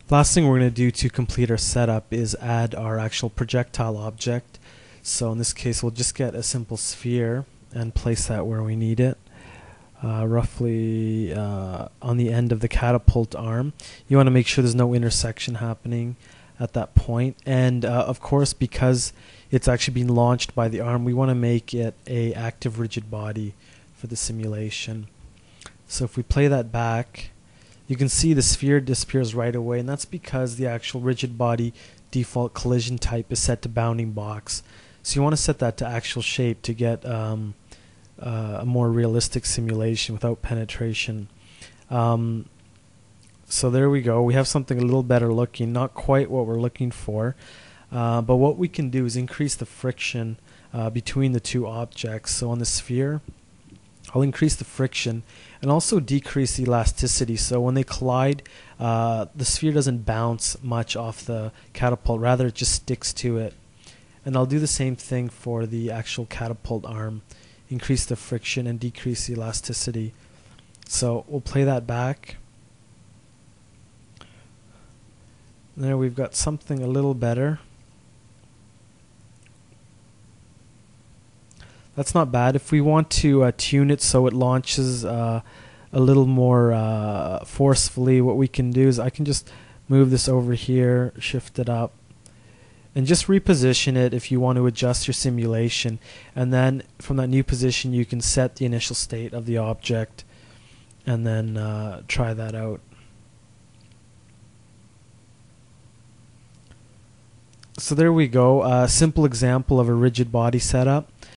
Last thing we're going to do to complete our setup is add our actual projectile object. So in this case we'll just get a simple sphere and place that where we need it, roughly on the end of the catapult arm. You want to make sure there's no intersection happening at that point, and of course, because it's actually being launched by the arm, we want to make it a active rigid body for the simulation. So if we play that back, you can see the sphere disappears right away, and that's because the actual rigid body default collision type is set to bounding box. So you want to set that to actual shape to get a more realistic simulation without penetration. So there we go. We have something a little better looking, not quite what we're looking for, but what we can do is increase the friction between the two objects. So on the sphere, I'll increase the friction and also decrease the elasticity, so when they collide, the sphere doesn't bounce much off the catapult, rather it just sticks to it. And I'll do the same thing for the actual catapult arm, increase the friction and decrease the elasticity. So we'll play that back. There we've got something a little better. That's not bad. If we want to tune it so it launches a little more forcefully, what we can do is I can just move this over here, shift it up, and just reposition it if you want to adjust your simulation. And then from that new position you can set the initial state of the object and then try that out. So there we go, a simple example of a rigid body setup.